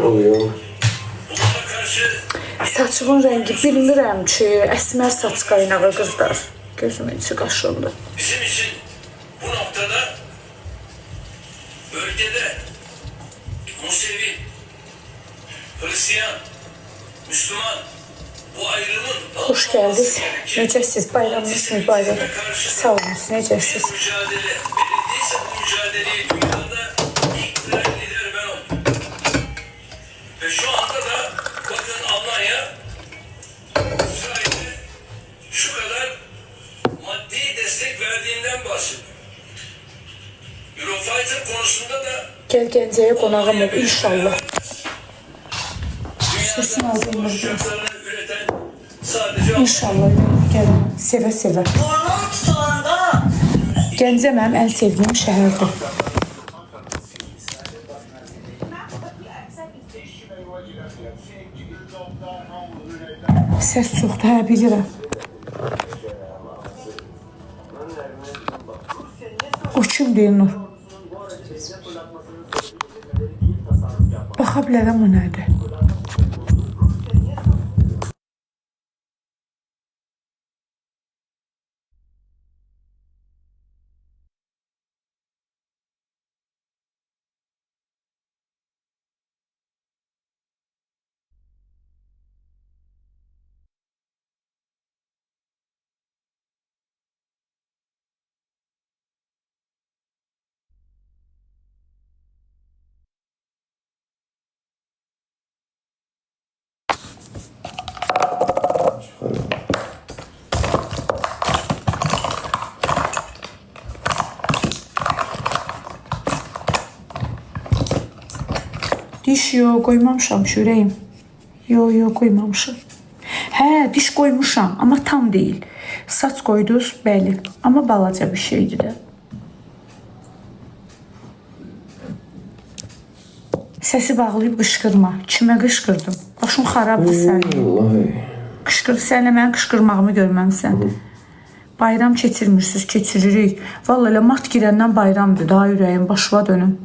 Oluyor. Saçımın rəngi bilmirəm ki, əsmər saç qaynağı qızlar. Gözümün içi qaşındı. Bizim için bu noktada bölgede Musevi, Hristiyan, Müslüman bu ayrımın Xoş gəldiniz. Necəsiz? Bayramınız mübarək. Sağ olun, necəsiz? mücadele verildiyse bu mücadeleyi dünyada ilk veren lider ben oldum. Ve şu anda da bakın Almanya İsrail'e şu kadar maddi destek verdiğinden bahsediyor. Eurofighter konusunda da Gəl Gəncəyə qonağım ol inşallah. Sesini aldım dünyada burada. uçaklarını üreten sadece İnşallah gələm. Sevə-sevə. Gəncə mənim ən sevdiyim şəhərdir. Səs çoxdur, hə bilirəm. O kimdir Nur? Baxa bilərəm o nədir? Diş yo, qoymamışam ürəyim. Yo, qoymamışam. Hə, diş qoymuşam, amma tam deyil. Saç qoyduz, bəli. Amma balaca bir şeydir də. Səsi bağlayıb qışqırma. Kimə qışqırdım? Başım xarabdır sənin. Vallahi. Qışqır, sən də mənim qışqırmağımı görməmsən. Bayram keçirmirsiniz, keçiririk. Vallahi elə mart girəndən bayramdır. Daha ürəyim başıma dönüm.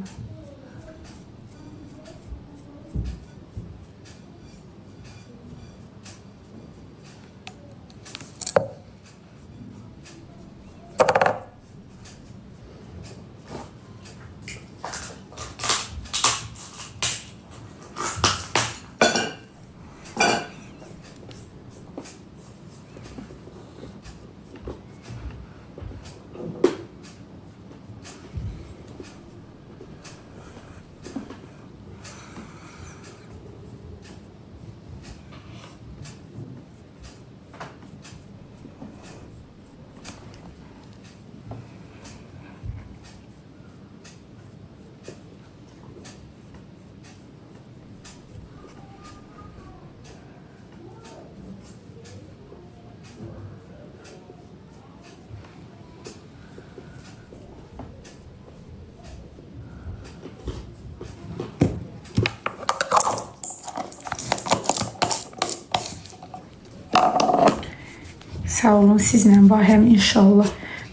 Sağ olun sizlə Bahəm inşallah.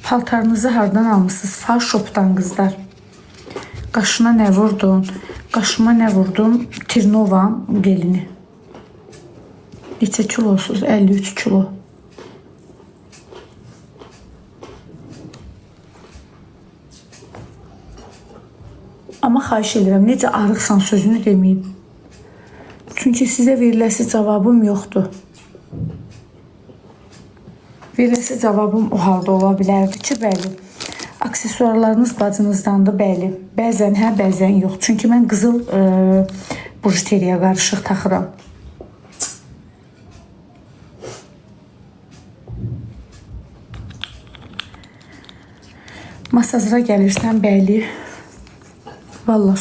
Paltarınızı hardan almışsınız? Far shopdan qızlar. Qaşına nə vurdun? Qaşıma nə vurdum? Tirnova gelini. Neçə kilosuz? 53 kilo. Amma xahiş edirəm, necə arıqsan sözünü deməyin. Çünki sizə veriləsi cavabım yoxdur. Veriləsi cavabım o halda ola bilərdi ki, bəli, aksesuarlarınız bacınızdandır, bəli. Bəzən hə, bəzən yox. Çünki mən qızıl bujuteriya qarışıq taxıram. Masajra gəlirsən, bəli. Valla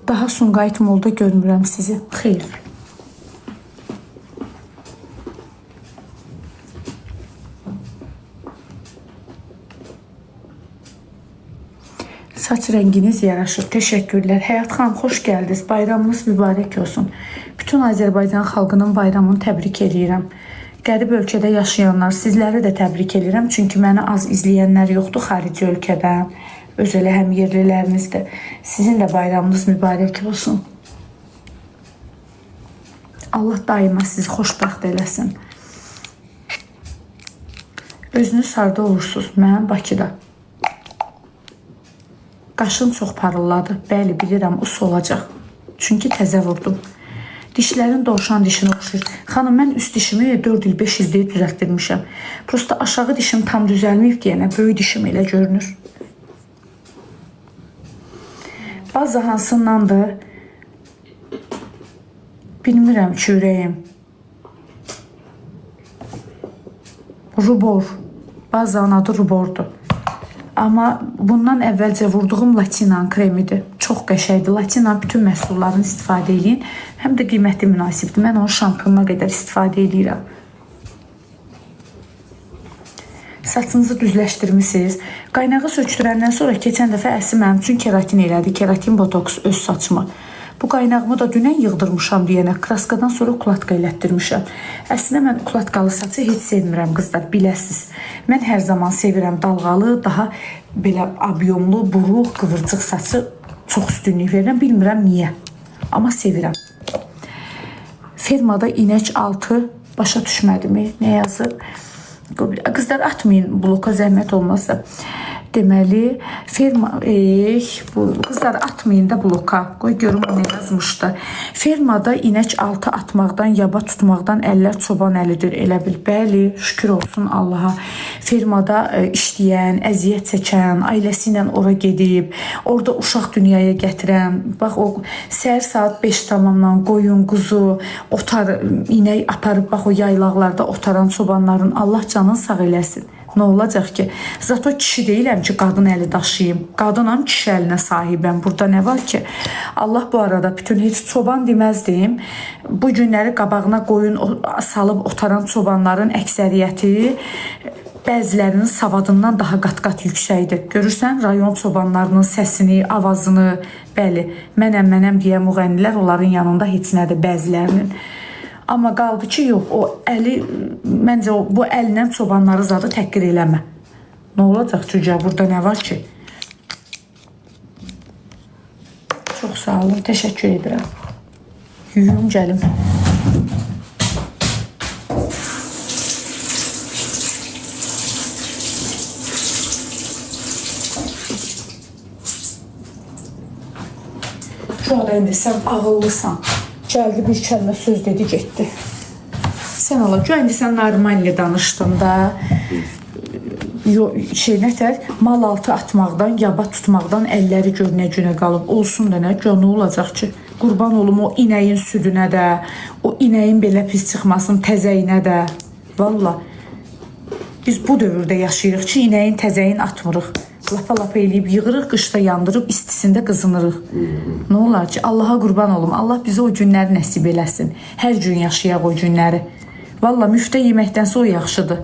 daha Sumqayıt molda görmürəm sizi. Xeyr. Saç rənginiz yaraşır. Təşəkkürlər. Həyat xanım, xoş gəldiniz. Bayramınız mübarək olsun. Bütün Azərbaycan xalqının bayramını təbrik edirəm. Qərib ölkədə yaşayanlar, sizləri də təbrik edirəm. Çünki məni az izləyənlər yoxdur xarici ölkədən. Öz elə həm yerlilərinizdir. Sizin də bayramınız mübarək olsun. Allah daima sizi xoşbəxt eləsin. Özünüz harda olursunuz? Mən Bakıda. Qaşın çox parıldadı. Bəli, bilirəm, us olacaq. Çünki təzə vurdum. Dişlərin dovşan dişinə oxşur. Xanım, mən üst dişimi 4 il, 5 ildir düzəltdirmişəm. Prosta aşağı dişim tam düzəlməyib deyənə, böyük dişim elə görünür. Bazı hansındandır? Bilmirəm ki, ürəyim. Rubor. Bazanın adı rubordur. Amma bundan əvvəlcə vurduğum Latinan kremidir. Çox qəşəngdir. Latinan bütün məhsullarını istifadə edin. Həm də qiyməti münasibdir. Mən onun şampununa qədər istifadə edirəm. Saçınızı düzləşdirmişsiniz. Qaynağı sökdürəndən sonra keçən dəfə Əsi mənim üçün keratin elədi. Keratin botoks öz saçımı. Bu qaynağımı da dünən yığdırmışam deyənə, kraskadan sonra ukladka elətdirmişəm. Əslində mən ukladkalı saçı heç sevmirəm qızlar, biləsiz. Mən hər zaman sevirəm dalğalı, daha belə abyomlu, buruq, qıvırcıq saçı çox üstünlük verirəm. Bilmirəm niyə, amma sevirəm. Firmada inək altı başa düşmədimi, nə yazıb? Qızlar atmayın bloka, zəhmət olmazsa. Deməli, firma, bu qızlar atmayın da bloka. Qoy görüm o nə yazmışdı. Firmada inək altı atmaqdan, yaba tutmaqdan əllər çoban əlidir, elə bil. Bəli, şükür olsun Allaha. Firmada işləyən, əziyyət çəkən, ailəsi ilə ora gedib, orada uşaq dünyaya gətirən, bax o səhər saat 5 tamamdan qoyun, quzu, otar, inək aparıb, bax o yaylaqlarda otaran çobanların Allah canını sağ eləsin. Nə olacaq ki? Zato kişi deyiləm ki, qadın əli daşıyım. Qadınam, kişi əlinə sahibəm. Burada nə var ki? Allah bu arada bütün heç çoban deməzdim. Bu günləri qabağına qoyun salıb otaran çobanların əksəriyyəti bəzilərinin savadından daha qat-qat yüksəkdir. Görürsən, rayon çobanlarının səsini, avazını, bəli, mənəm deyən müğənnilər onların yanında heç nədir bəzilərinin. Amma qaldı ki, yox, o əli, məncə bu əllə çobanları zadı təhqir eləmə. Nə olacaq cücə, burada nə var ki? Çox sağ olun, təşəkkür edirəm. Yuyum, gəlim. Şu anda indi, sən ağıllısan. Gəldi bir kəlmə söz dedi, getdi. Sən ala, indi sən normalni danışdın da, nətər, mal altı atmaqdan, yaba tutmaqdan əlləri görünə qalıb. Olsun da nə, nə olacaq ki? Qurban olum o inəyin südünə də, o inəyin belə pis çıxmasın təzəyinə də. Valla, biz bu dövrdə yaşayırıq ki, inəyin təzəyin atmırıq. Lapa-lapa eləyib yığırıq, qışda yandırıb, istisində qızınırıq. Nə olar ki? Allaha qurban olum. Allah bizə o günləri nəsib eləsin. Hər gün yaşayaq o günləri. Valla müftə yeməkdənsə o yaxşıdır.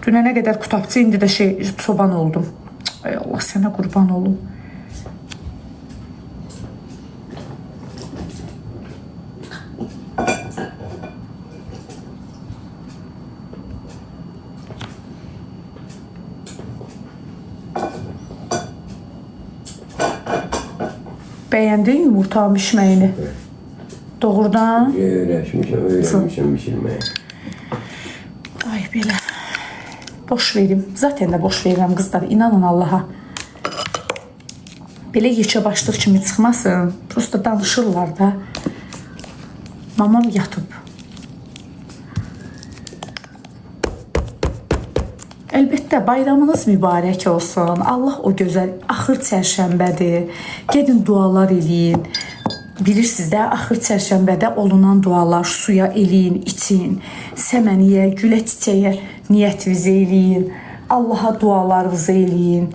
Dünənə qədər qutabçı, indi də çoban oldum. Ay Allah, sənə qurban olum. Bəyəndin yumurtanın bişməyini? Doğrudan? Öyrənmişəm bişirməyə. Ay belə. Boş verim. Zaten də boş verirəm qızlar. İnanın Allaha. Belə yekə başlıq kimi çıxmasın. Prosta danışırlar da. Mamam yatıb. Əlbəttə, bayramınız mübarək olsun. Allah o gözəl axır çərşənbədir. Gedin dualar eləyin. Bilirsiniz də, axır çərşənbədə olunan dualar suya eləyin, için. Səməniyə, gülə çiçəyə niyyətinizi eləyin. Allaha dualarınızı eləyin.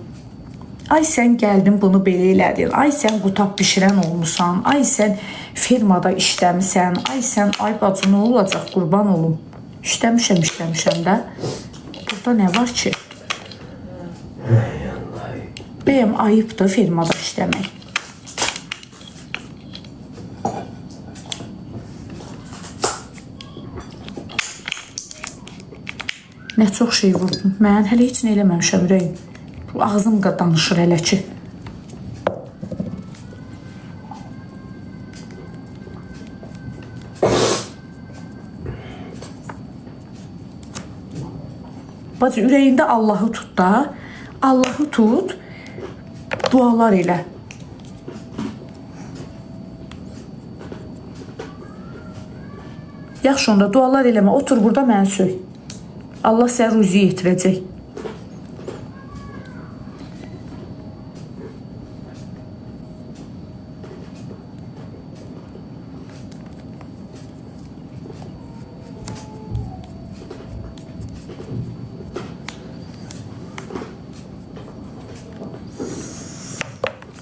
Ay sən gəldin bunu belə elədin. Ay sən qutab bişirən olmusan. Ay sən firmada işləmisən. Ay sən, ay bacı, nə olacaq, qurban olum. İşləmişəm də. Burada nə var ki? Bəyəm ayıbdır firmada işləmək. Nə çox şey vurdum. Mən hələ heç nə eləməmişəm ürəyim. Ağzım danışır hələ ki. Bacı, ürəyində Allahı tut da. Allahı tut. Dualar elə. Yaxşı, onda dualar eləmə. Otur burada, məni söy. Allah sənə ruzi yetirəcək.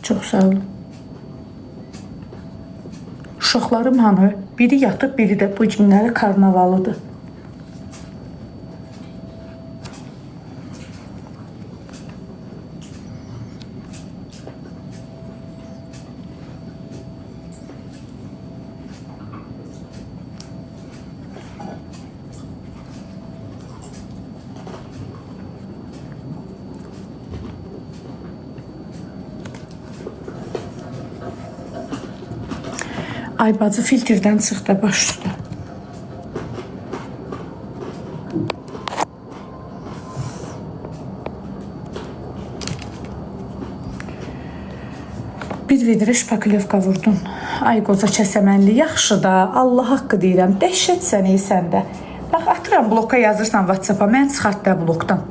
Çox sağ olun. Uşaqlarım hanı? Biri yatıb, biri də bu günləri karnavalıdır. Ay bacı, filtrdən çıx da baş üstə. Bir vedrə şpaklevka vurdun. Ay qoca kəsəmənli, yaxşı da, Allah haqqı deyirəm, dəhşət sən səndə. Bax, atıram bloka yazırsan WhatsApp-a, mən çıxart da blokdan.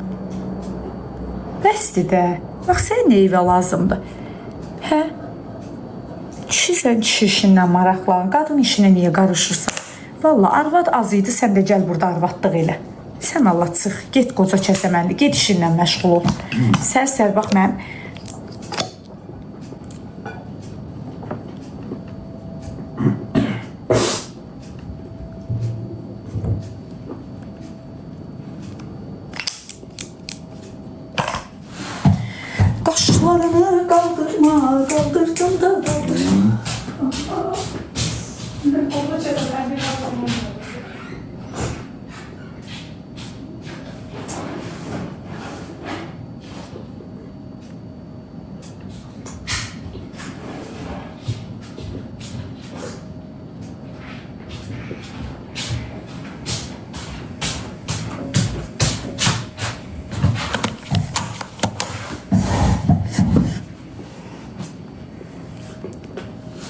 Bəsdir də, bax, sən nə evə lazımdır? Hə? Kişi sən kişi işindən maraqlan, qadın işinə niyə qarışırsan? Valla arvad az idi, sən də gəl burada arvadlıq elə. Sən Allah çıx, get qoca kəsəmənli, get işinlə məşğul ol. Sər bax mənim. Qaşlarını qaldırma, qaldırdım da qaldırma.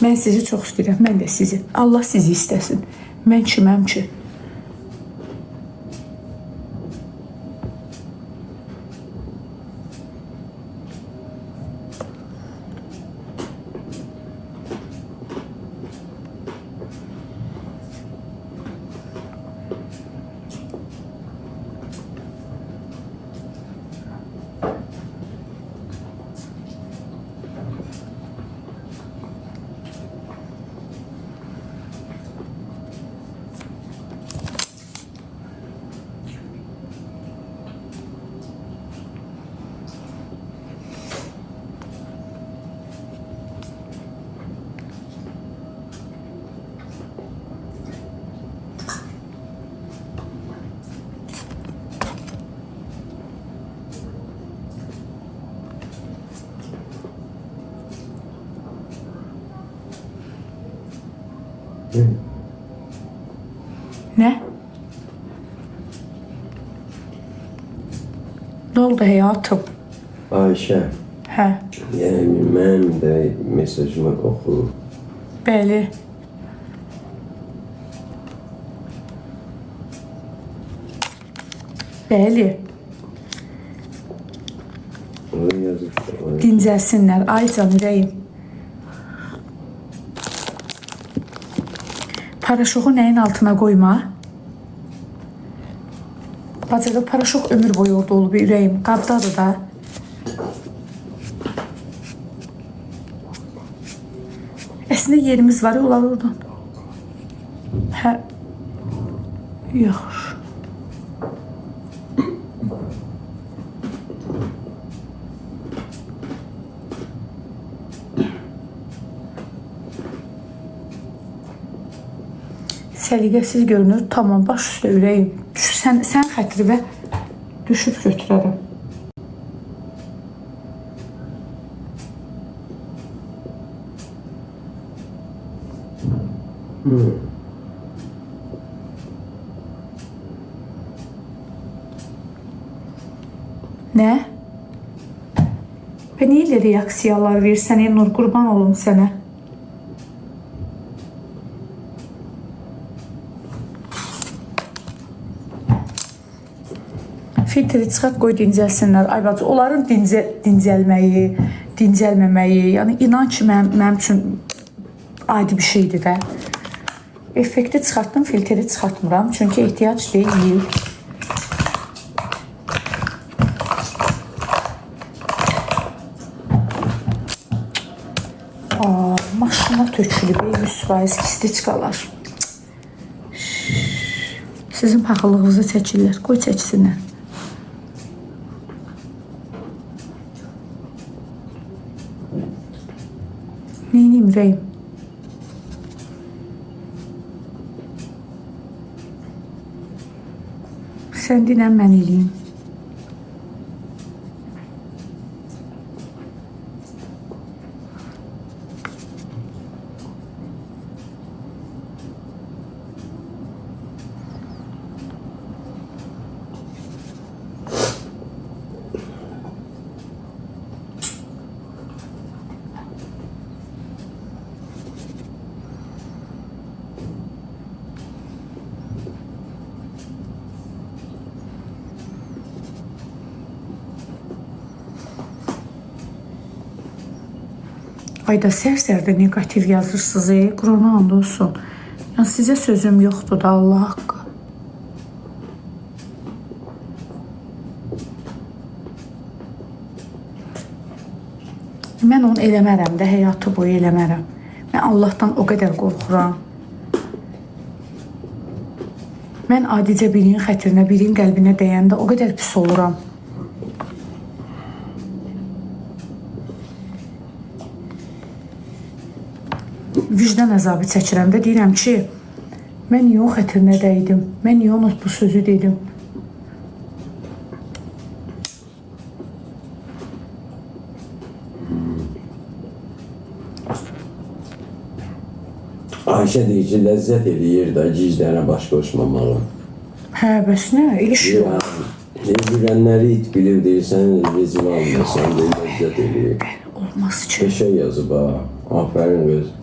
Mən sizi çox istəyirəm, mən də sizi. Allah sizi istəsin. Mən kiməm ki? Nə? Nə oldu həyatım? Ayşə, Hə, yəni mənim də mesajımı oxu. bəli. Bəli, Orada yazır. dincəlsinlər. Ay can ürəyim. Paraşoku nəyin altına qoyma. Bacada paraşok ömür boyu orada olub ürəyim. Qabdadır da. Əslində yerimiz var, olar oradan. Hə. Yaxşı. Səliqəsiz görünür. Tamam, baş üstə ürəyim. Sən xətri düşüb götürərəm. Nə? Və niyə elə reaksiyalar verirsən, Nur, qurban olum sənə? Filtri çıxart, qoy dincəlsinlər. Ay bacı, onların dincəlməyi, dincəlməməyi, yəni inan ki, mənim üçün adi bir şeydir də. Effekti çıxartdım, filtri çıxartmıram, çünki ehtiyac deyil. Maşına tökülüb, 100% kistiçkalar. Sizin paxıllığınızı çəkirlər, qoy çəksinlər. Neyiniyim ürəyim? Sən dinən mən eləyim. Ayda sər-sərdə negativ yazırsınız, Qurana and olsun. Yəni sizə sözüm yoxdur da, Allah haqqı. Mən onu eləmərəm də, həyatı boyu eləmərəm. Mən Allahdan o qədər qorxuram. Mən adicə birinin xətrinə, birinin qəlbinə dəyəndə o qədər pis oluram. Vicdan əzabı çəkirəm də, deyirəm ki, mən niyə o xətrinə dəydim, mən niyə ona bu sözü dedim. Ayşə deyir ki, ləzzət eləyir də, ciclərə baş qoşmamalı. Hə, bəs nə? İş yox. Bilənləri it bilib deyirsən, rezil almırsan, deyir, ləzzət eləyir. Olmaz ki. Peşə yazıb ha, afərin qız.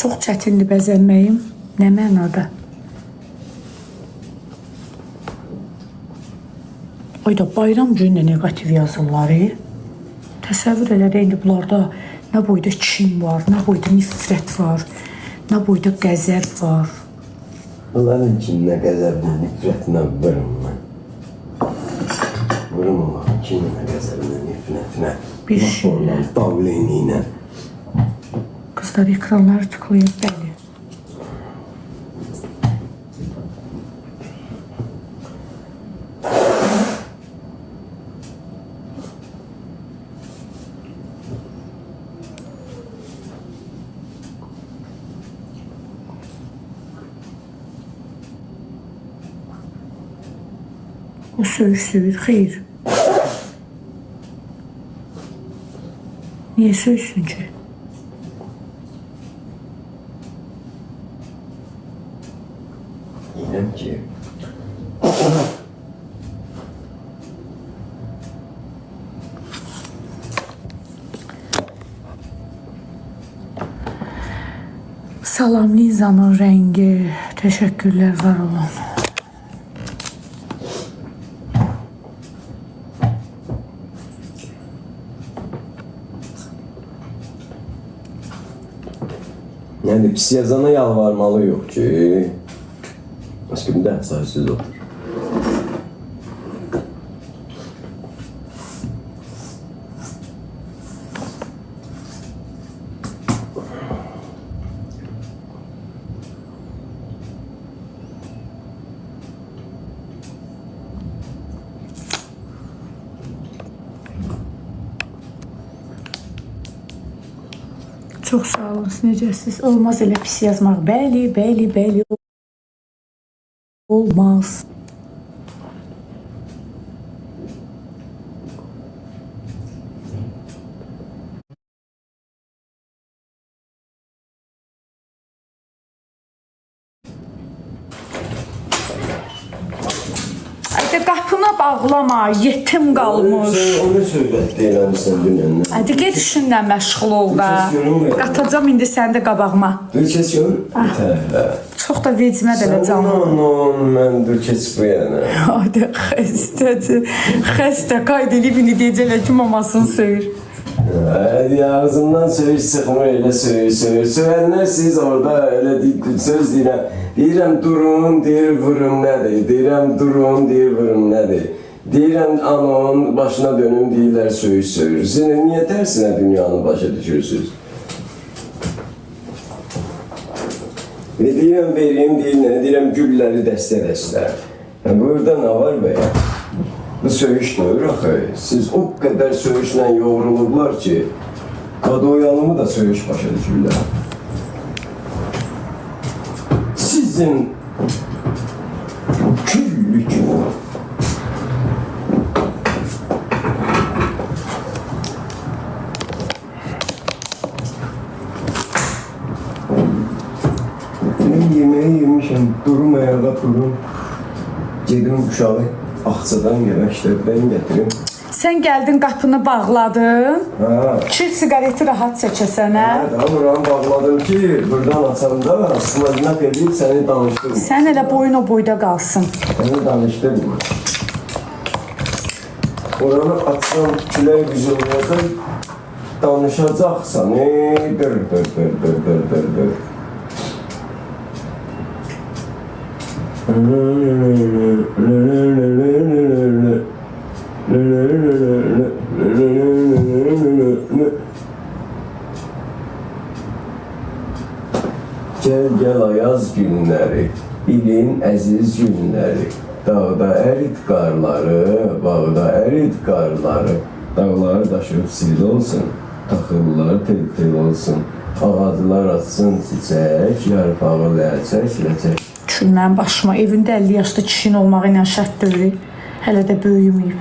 Çox çətindir bəzənməyim. Nə mənada? Ayda bayram günü negativ yazırlar. Təsəvvür elə də indi bunlarda nə boyda kin var, nə boyda nifrət var, nə boyda qəzəb var. Onların kinlə, qəzəblə, nifrətinə vırım mən. Vırım onların kinlə, qəzəblə, nifrətinə. Bir şeylə. Davleni ilə. Qızlar ekranları tıklayıb, bəli. O söyür, xeyr. Niyə söysün ki? Deyirəm ki, Salam Lizanın rəngi. Təşəkkürlər, var olun. yəni pis yazana yalvarmalı yox ki. Başka bir de sahipsiz otur. Çox sağ olun, siz necəsiz? Olmaz elə pis yazmaq. Bəli, bəli, bəli. Olmaz. Hadi qapını bağlama, yetim qalmış. Onu söylətdi eləmişsən dünəndən. Hadi get işinlə məşğul ol da. Qatacam indi səni də qabağıma. Dur kes gör. Çox da vecimə də elə canlı. Aman, mən dur kes bu yana. Hadi xəstədir. Xəstə qayd edib indi deyəcəklər ki, mamasını söyür. Hadi ağzımdan söz çıxmır elə söz. Söyənlər siz orada elə söz deyirəm. Deyirəm durun, deyir vurum nədir? Deyirəm durun, deyir vurum nədir? Deyirəm anonun başına dönüm, deyirlər söz. Siz niyə tərsinə dünyanı başa düşürsünüz? Deyirəm vereyim, deyirəm gülləri dəstə-dəstə. Burada nə var be? Bu söyüş deyir axı. Siz o qədər söyüşlə yoğrulublar ki, Qadoyanımı da söyüş başa düşürlər. Sizin küllük ben yemeği yemişim, durum ayağa durum. Gedim uşağı Axçadan yeməklərdən gətirim. Sən gəldin, qapını bağladın. Ki, siqareti rahat çəkəsən, hə? Buranı bağladım ki, buradan açanda sınavına edib səni danışdırma. Sən elə boyun o boyda qalsın. Səni danışdırma. Oranı açsam, külək gücü olacaq, danışacaqsan, dır. Gel ayaz günləri, ilin əziz günləri. Dağda ərit qarları, bağda ərit qarları. Dağları daşıb sil olsun, taxıllar tel olsun. Ağaclar açsın çiçək, yarpağı ləçək. Düşün mənim başıma, evində 50 yaşda kişinin olmağı ilə şərt deyil. Hələ də böyüməyib.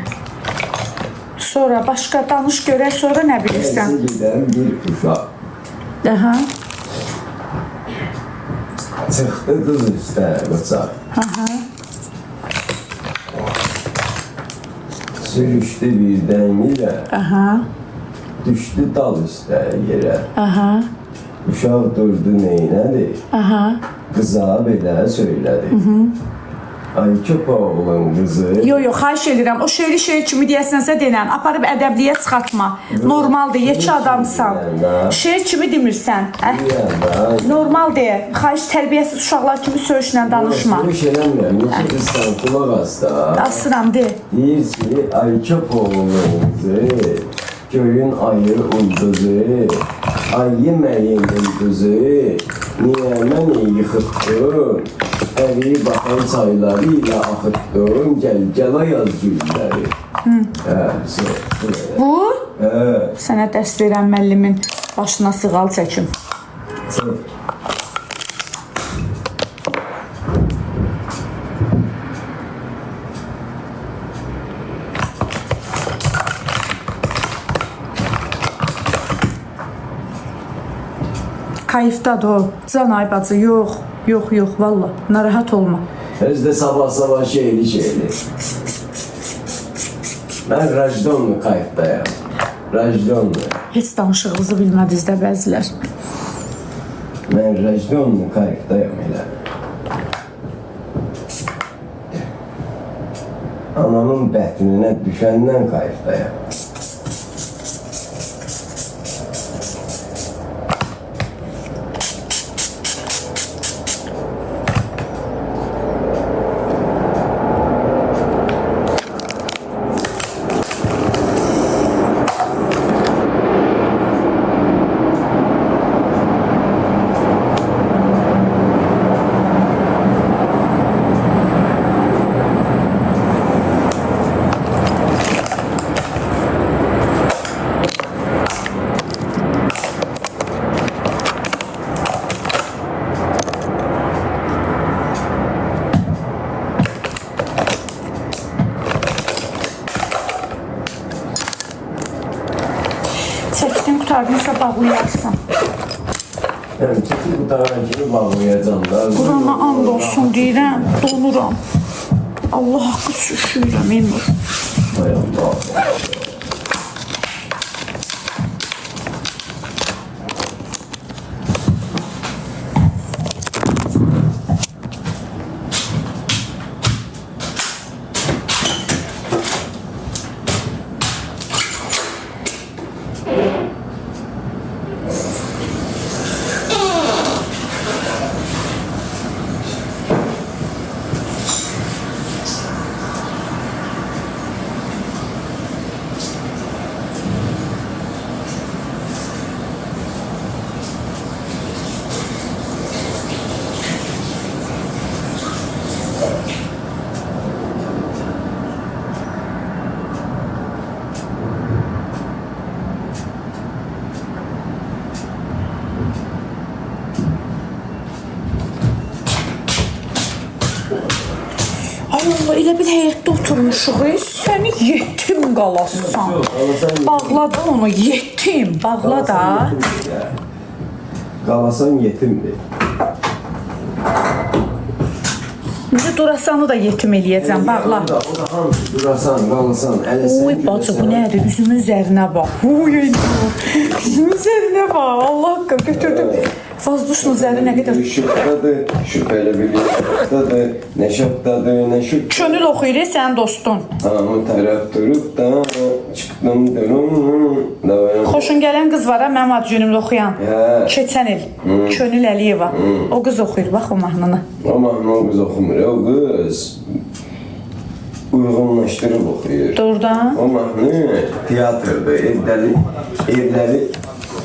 Sonra başqa danış görək, sonra nə bilirsən? Gəlsi gedən bir uşaq. Aha. Çıxdı qız üstə bıçaq. Aha. Sürüşdü birdən yerə. Aha. Düşdü dal üstə yerə. Aha. Uşaq durdu neynədi? Aha. Qıza belə söylədi. Ay köpoğlun qızı. Yox, xahiş edirəm. O şeir kimi deyəsənsə denən. Aparıb ədəbliyə çıxartma. Normaldır, yekə adamsan. Şeir kimi demirsən. Normal deyə. Xahiş tərbiyəsiz uşaqlar kimi söyüşlə danışma. Söyüş eləmirəm. Yekə qızsan qulaq asda. Asıram, de. Deyir ki, ay köpoğlun qızı. Göyün ayı ulduzu. Ay yeməyin ulduzu. Niyə məni yıxıtdın? Əri baxan çayları ilə axıtdın, gəl ayaz gülləri. Bu? Sənə dərs verən müəllimin başına sığal çəkim. Kayıfdadır o. Can ay bacı, yox, valla. Narahat olma. Özdə sabah şeyli. Mən Rajdonlu kayıtdayım. Rajdonlu. Heç danışığınızı bilmədiniz də bəzilər. Mən Rajdonlu kayıtdayım elə. Anamın bətninə düşəndən kayıtdayım. bağlayarsan. Həmçinin bu dağın kimi bağlayacam da. Qurana and olsun deyirəm, donuram. Allah haqqı üşüyürəm, Elnur. Hay Allah. Allah, elə bil həyətdə oturmuşuq. Səni yetim qalasan. Bağla da onu, yetim. Bağla da. Qalasan yetimdir. İndi durasanı da yetim eləyəcəm, bağla. O da hamısı durasan, qalasan, eləsən. Oy bacı, bu nədir? Üzümün üzərinə bax. Oy Elnur. Üzümün üzərinə bax. Allah haqqı götürdüm. Fazduşun üzəri nə qədər? Şıqdadır, şübhəli bir şıqdadır, nə şıqdadır, nə şıqdadır. Könül oxuyur sənin dostun. Hamı tərəf durub da, çıxdım durum. Xoşun gələn qız var ha, mənim ad günümdə oxuyan. Keçən il. Könül Əliyeva. O qız oxuyur, bax o mahnını. O mahnı o qız oxumur, o qız uyğunlaşdırıb oxuyur. Doğrudan. O mahnı teatrdır, evləri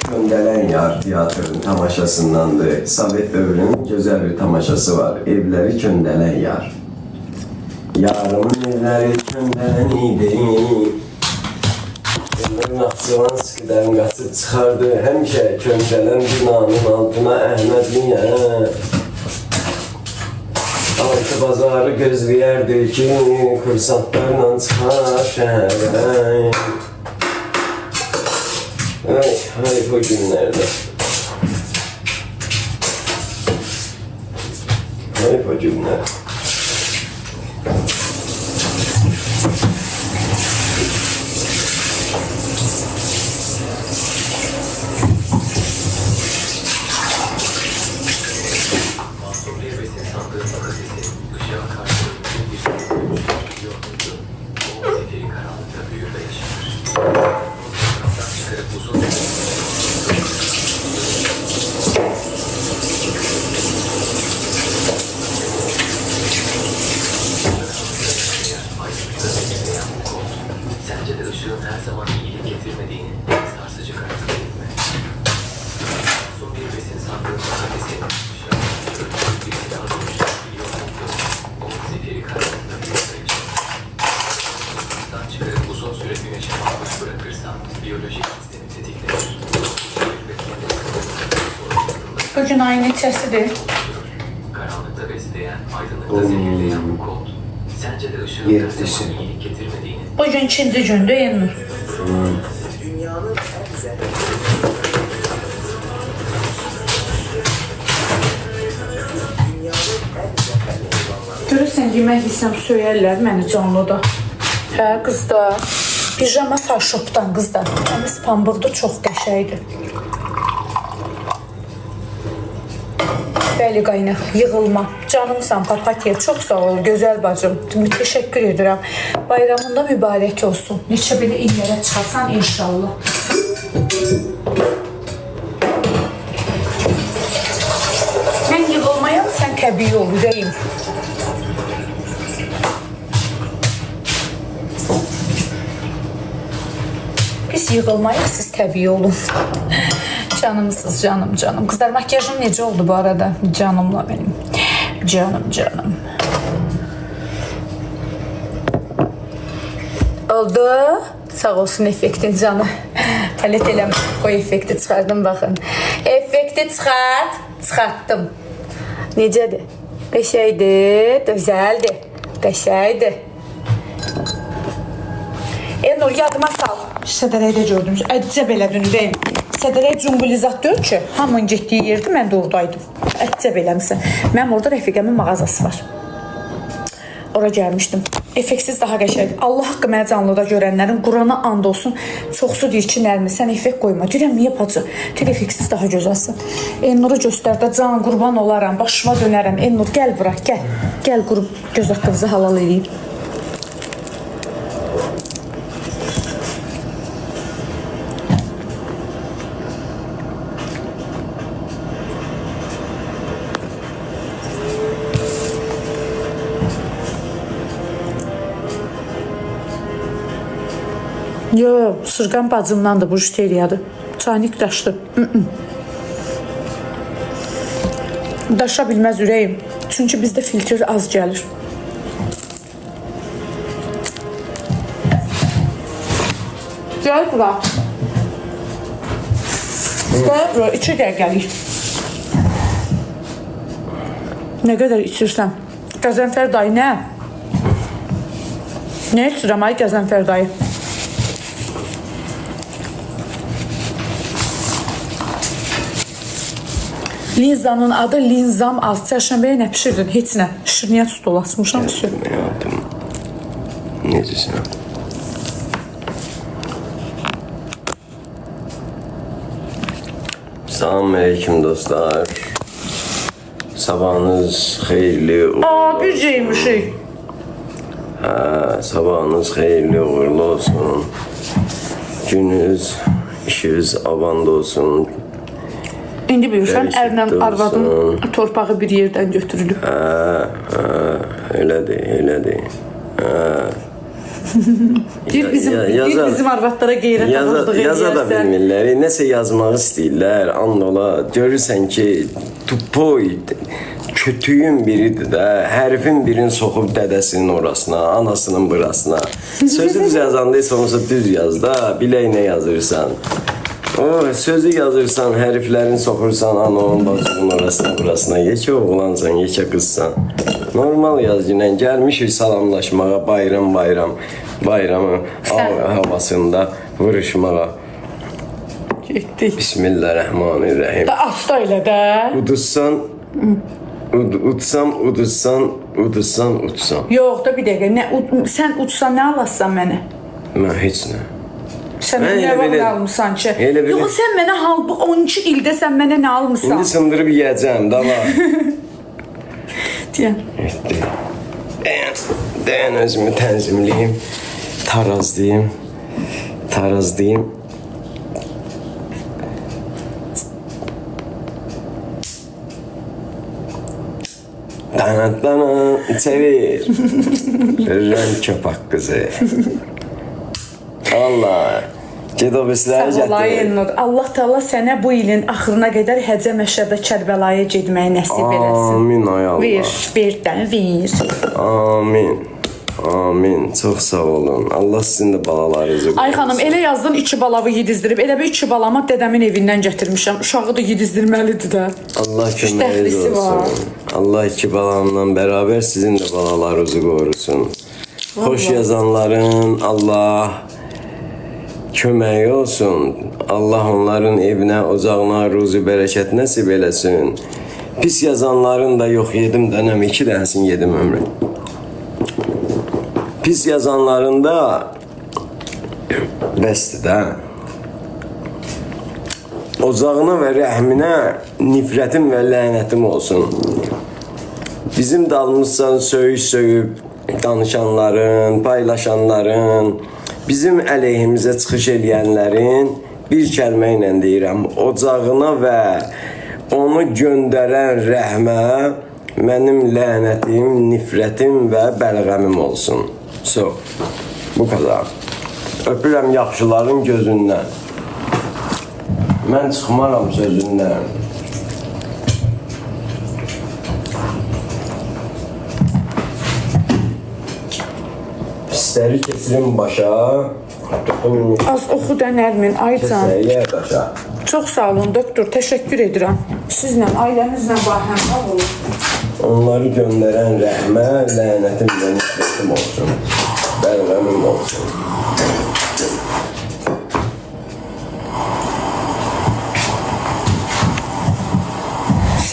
göndərən yar teatrın tamaşasındandır. Sovet dövrünün gözəl bir tamaşası var. Evləri göndərən yar. Yarımın evləri göndərən idi. Elmir Naxçıvanskidən qaçıb çıxardı. Həmişə göndərən binanın altına Əhmədliyə. Altı bazarı gözləyərdi ki, kursantlarla çıxar şəhərə. Ay bu günlerde. Ay bu günler. Sence de ışığın her zaman iyilik getirmediğini sarsıcı kanıtı değil mi? Son bir besin sandığın patatesi birisi daha dönüştüğünü biliyor muydu? O zifiri karanlıkta bir sayıcı. Sınıftan çıkarıp uzun süre güneşe maruz bırakırsan biyolojik sistemi tetiklenir. Bugün ayın neçəsidir? Karanlıkta besleyen, aydınlıkta zehirleyen bu kod. Sence de ışığın her zaman iyilik getirmediğini Bugün 2-ci gündür, Elnur. Görürsən, yemək yesəm söyərlər məni canlıda. Hə, qızda. Pijama farşopdan qızda. Təmiz pambıqda çox qəşəydir. Bəli qaynaq, yığılma. Canımsan papatiya, çox sağ ol, gözəl bacım. Təşəkkür edirəm. Bayramında mübarək olsun. Neçə belə illərə çıxarsan inşallah. Mən yığılmayam, sən təbii ol, ürəyim. Biz yığılmayıq, siz təbii olun. Canımsız, canım, canım. Kızlar, makyajım necə oldu bu arada? Canımla benim. Canım, canım. Oldu. Sağ olsun effektin canı. Palet eləm. O effekti çıxardım, baxın. Effekti çıxart. Çıxartdım. Necədir? Qəşəydir, gözəldir. Qəşəydir. Elnur, yadıma sal. Sədərəkdə gördünüz. Əcəb elədin, deyim. sədərək cümbülizat deyil ki, hamının getdiyi yerdə mən də oradaydım. Ətcəb eləmişsən. Mənim orada rəfiqəmin mağazası var. Ora gəlmişdim. Effektsiz daha qəşəngdir. Allah haqqı mənə canlıda görənlərin Qurana and olsun. Çoxsu deyir ki, Nərmin, sən effekt qoyma. Deyirəm, niyə bacı? Deyir, effektsiz daha gözəlsin. Elnuru göstərdə, can qurban olaram, başıma dönərəm. Elnur, gəl bura, gəl. Gəl qurub göz haqqınızı halal edeyim. Yo, Sırqan bacımdandır bu jüteriyadır. Çaynik daşdı. Daşa bilməz ürəyim. Çünki bizdə filtr az gəlir. Gəl bura. Gəl bura, 2 dəqiqəlik. Nə qədər içirsən? Qəzənfər dayı nə? Nə içirəm ay Qəzənfər dayı? Linzanın adı Linzam az. Çərşənbəyə nə pişirdin? Heç nə. Şirniyyat stol açmışam. Ne yaptım? Necəsən? Salam aleyküm dostlar. Sabahınız xeyirli uğurlu Aa, bir şeymişik. Sabahınız xeyirli uğurlu olsun. Gününüz, işiniz avand olsun. İndi bilirsən, Dəyişiklik ərlə olsun. arvadın torpağı bir yerdən götürülüb. Elədir. Deyir bizim arvadlara qeyrət ağırlığı Yaza da eləyərsən. bilmirlər, nəsə yazmaq istəyirlər, andola. Görürsən ki, tupoy, kötüyün biridir də, hərfin birini soxub dədəsinin orasına, anasının burasına. Sözü düz yazanda isə onsa düz yaz da, biləyinə yazırsan. O sözü yazırsan, hərflərini soxursan, ananın bacının orasına, burasına. Yekə oğlansan, yekə qızsan. Normal yaz yine. Gəlmişik salamlaşmağa, bayramı havasında vuruşmağa. Getdik. Bismillahirrahmanirrahim. Asta elə də. Uduzsan. Yox da bir dəqiqə. Sən uçsan nə alassan mənə? Mən heç nə. Sən Mən nə elə vaxt belə- almısan ki? elə belə- Yox, sən mənə 12 ildə sən mənə nə almısan? İndi sındırıb yiyəcəm, dava. Deyəm. Dayan özümü tənzimləyim, tarazlayım. Dana çevir. Rən köpək qızı. Allah. Ged o bisləri Sağ olayın gətir. Nur. Allah Taala sənə bu ilin axırına qədər Həcə Məşədə Kərbəlaya getməyi nəsib eləsin. Amin ay Allah. Ver. Amin. Çox sağ olun. Allah sizin də balalarınızı Ay xanım, elə yazdın 2 balavı yedizdirib. Elə bir 2 balama dədəmin evindən gətirmişəm. Uşağı da yedizdirməlidir də. Allah köməyiniz dəxlisi var. olsun. Allah iki balamla beraber sizin de balalarınızı korusun. Hoş yazanların Allah köməyi olsun. Allah onların evinə, ocağına ruzi bərəkət nəsib eləsin. Pis yazanların da yox yedim dənəm, 2 dənəsini yedim ömrüm. Pis yazanların da bəsdir də. Ocağına və rəhminə nifrətim və lənətim olsun. Bizim dalımızdan söyüb danışanların, paylaşanların, bizim əleyhimizə çıxış eləyənlərin bir kəlmə ilə deyirəm, ocağına və onu göndərən rəhmə mənim lənətim, nifrətim və bəlğəmim olsun. Bu kadar. Öpürəm yaxşıların gözündən. Mən çıxmaram sözündən. Pisləri kesirim başa. Az oxu da Nərmin, Aycan. Kəsəyə daşa. Çox sağ olun doktor, təşəkkür edirəm. Sizlə, ailənizlə bahəmdar olun. Onları göndərən rəhmə, lənətim və nifrətim olsun. Bəlğəmim olsun.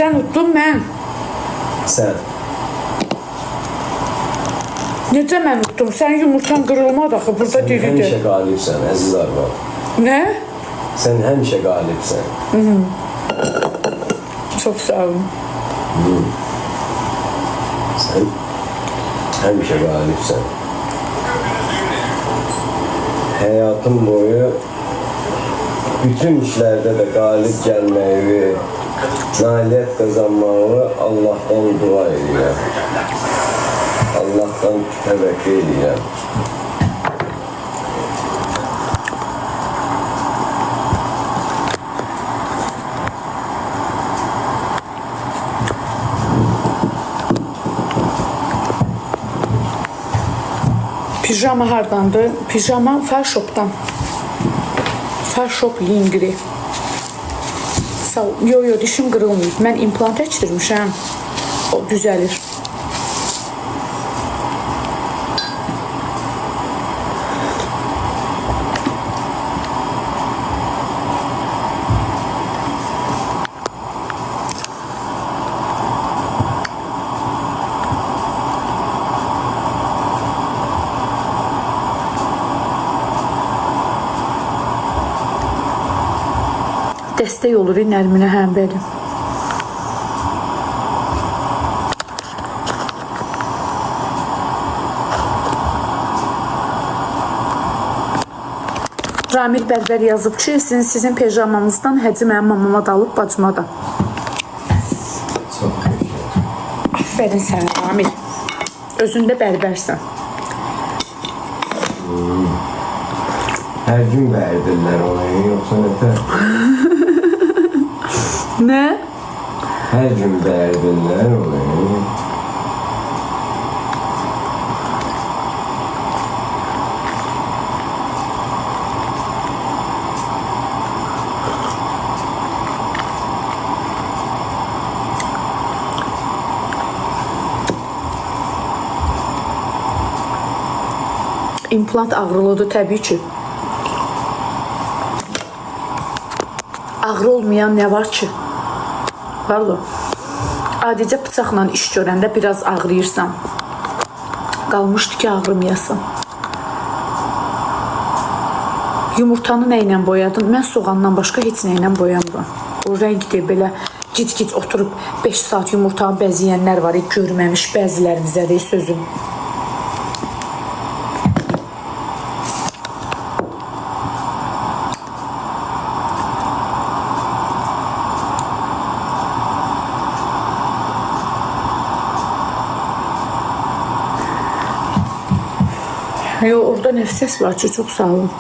Sən utdun, mən. Sən. Necə mən utdum? Sənin yumurtan qırılmadı axı, burada Sən diridir. həmişə qalibsən, əziz arvad. Nə? Sən həmişə qalibsən. Çox sağ olun. Sən həmişə qalibsən. Həyatım boyu bütün işlərdə də qalib gəlməyi, nailiyyət qazanmağı Allahdan dua edirəm. Allahdan təvəkkül edirəm. Pijama hardandır? Pijama Farshop'dan. Farshop Lingri. Sağ ol. Yo, dişim qırılmıyıb. Mən implant əkdirmişəm. O düzəlir. Dəstək olur Nərminə, həm bəli. Ramil Bərbər yazıb ki, sizin pijamanızdan Həci mənim mamama da alıb, bacıma da. Çox qəşəng. Aferin sənə Ramil. Özündə bərbərsən. Hər gün verdirlər onu, yoxsa nətər? Nə? Hər gün verdirlər onu. İmplant ağrılıdır təbii ki. Ağrı olmayan nə var ki? Vallahi. Adicə bıçaqla iş görəndə biraz ağrıyırsan. Qalmışdı ki, ağrımayasan. Yumurtanı nə ilə boyadın? Mən soğandan başqa heç nə ilə boyamıram. O rəngdir, belə git oturub 5 saat yumurtanı bəzəyənlər var, görməmiş bəzilərinizə də sözüm. Yo, orada nə səs var ki, çox sağ olun.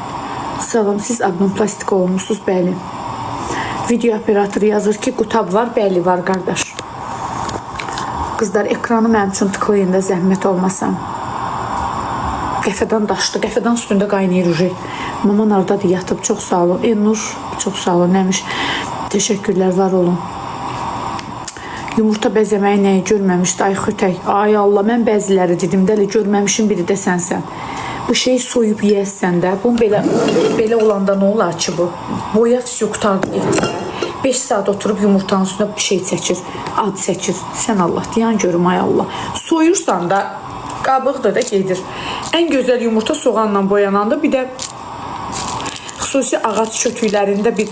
Salam, siz adnan plastik olmuşsunuz, bəli. Video operatoru yazır ki, qutab var, bəli var, qardaş. Qızlar, ekranı mənim üçün tıklayın da zəhmət olmasam. Qəfədən daşdı, qəfədən üstündə qaynayır ujey. Mama nardadır, yatıb, çox sağ olun. Nur, çox sağ olun, nəmiş. Təşəkkürlər, var olun. Yumurta bəzəməyi nəyi görməmişdi, ay xötək. Ay Allah, mən bəziləri dedim, dəli görməmişim, biri də sənsən. Bu şeyi soyub yiyəsən də, bunun belə olanda nə olar ki bu? Boya fisiyo qutardı getdilər. 5 saat oturub yumurtanın üstündə bir şey çəkir, ad çəkir. Sən Allah, deyən görüm, ay Allah. Soyursan da, qabıqdır da gedir. Ən gözəl yumurta soğanla boyananda bir də xüsusi ağac kötüklərində bir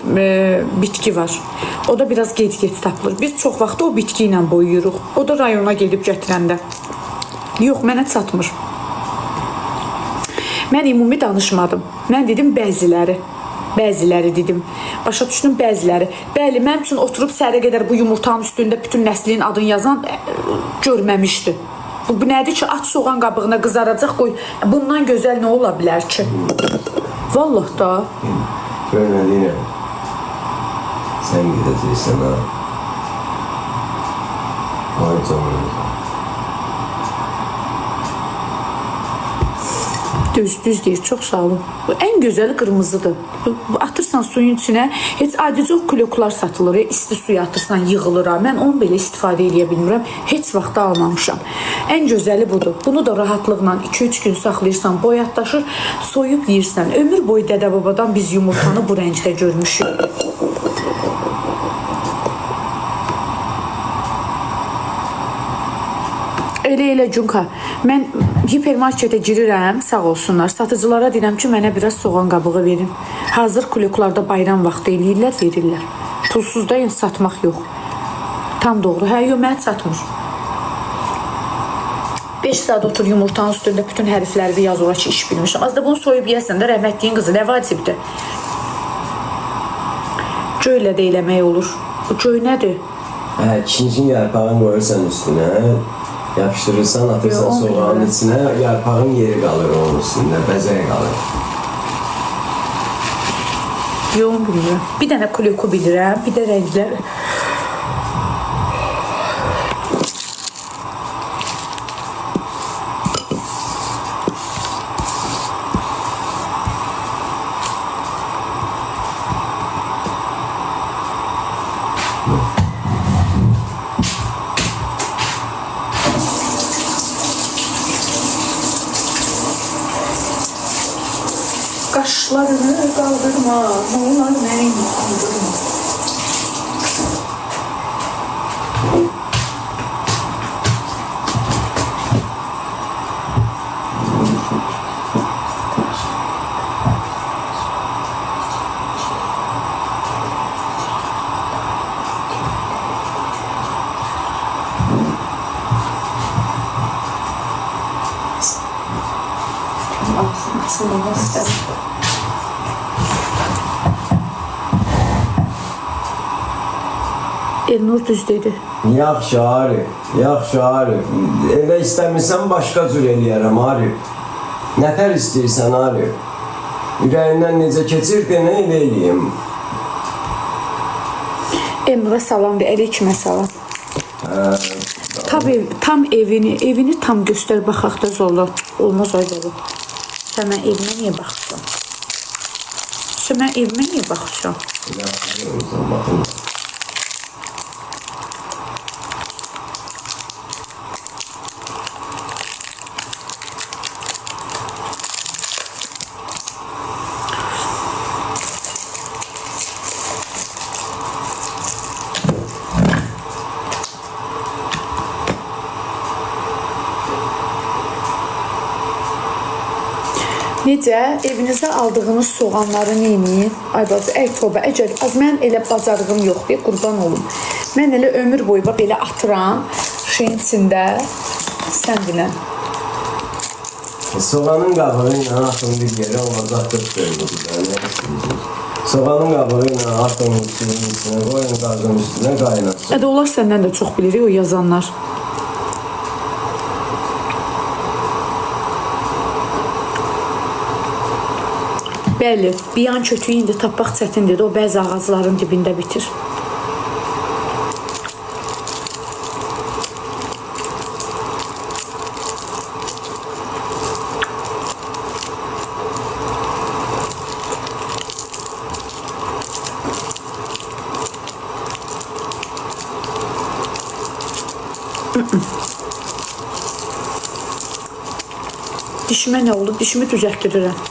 bitki var. O da biraz gec tapılır. Biz çox vaxt o bitki ilə boyuyuruq. O da rayona gedib gətirəndə. Yox, mənə çatmır. Mən ümumi danışmadım. Mən dedim bəziləri. Bəziləri dedim. Başa düşdüm bəziləri. Bəli, mənim üçün oturub səhərə qədər bu yumurtanın üstündə bütün nəslin adını yazan görməmişdi. Bu nədir ki, at soğan qabığına qızaracaq, qoy. Bundan gözəl nə ola bilər ki? Vallahi da. Görmədiyinə. Sən gedəcəksən ha. Ay canım. Düz deyir, çox sağ olun. Bu ən gözəli qırmızıdır. Atırsan suyun içinə, heç adicə o kloklar satılır. İsti suya atırsan, yığılır. Mən onu belə istifadə edə bilmirəm. Heç vaxt da almamışam. Ən gözəli budur. Bunu da rahatlıqla 2-3 gün saxlayırsan, boyatlaşır, soyub yeyirsən. Ömür boyu dədə-babadan biz yumurtanı bu rəngdə görmüşük. Elə Cunka. Mən hipermarketə girirəm, sağ olsunlar. Satıcılara deyirəm ki, mənə biraz soğan qabığı verin. Hazır kuluklarda bayram vaxtı eləyirlər, verirlər. Pulsuz da satmaq yox. Tam doğru. Hə, yox, mən satmır. 5 saat otur yumurtanın üstündə bütün hərfləri yaz ola ki, iş bilmişəm. Az da bunu soyub yeyəsən də rəhmətliyin qızı, nə vacibdir? Göylə də eləmək olur. O göy nədir? Hə, ikinci yarpağını qoyursan üstünə, yapışdırırsan, atırsan Yox, soğanın içinə, yarpağın yeri qalır onun üstündə, bəzək qalır. Yox, bilmirəm. Bir dənə kuliku bilirəm, bir də rənglər. Qaşlarını qaldırma, onlar məni qaldırma. Ağzını açılmaq istədim. Elnur düz dedi. Yaxşı Arif, yaxşı Arif. Elə istəmirsən başqa cür eləyərəm Arif. Nətər istəyirsən Arif? Ürəyindən necə keçir denə elə eləyim. Elnur'a salam ver, əleykümə salam. Tam evini tam göstər baxaq da zorla. Olmaz öyle bu. Sən mən evimə niyə baxırsan? Sən mən evimə niyə baxırsan? Baxın. Necə? Evinizdə aldığınız soğanları neyini? Ay bacı, ey tövbə, əcəl, az mən elə bacarığım yoxdur, qurban olum. Mən elə ömür boyu belə atıram, şeyin içində, sən bilən. Soğanın qabığı ilə atın bir yerə olacaq göstərir. Soğanın qabığı ilə atın suyun üstünə, qoyun qazın üstünə qaynasın. Ədə onlar səndən də çox bilir, o yazanlar. Bəli, biyan kötüyü indi tapmaq çətindir, o bəzi ağacların dibində bitir. Dişimə nə oldu? Dişimi düzəltdirirəm.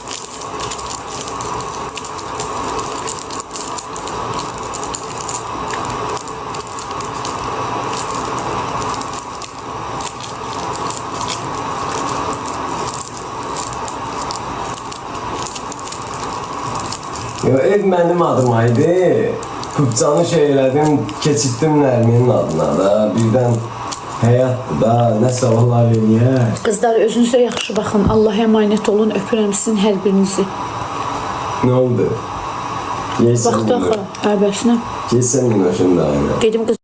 Ev mənim adıma idi. Kupçanı şey elədim, keçitdim Nərminin adına da. Birdən həyatdır da, nəsə onlar eləyər. Qızlar, özünüzə yaxşı baxın. Allah'a əmanət olun. Öpürəm sizin hər birinizi. Nə oldu? Vaxtı axı, əbəsinə. Geçsən gün hoşunda. Gedim qız.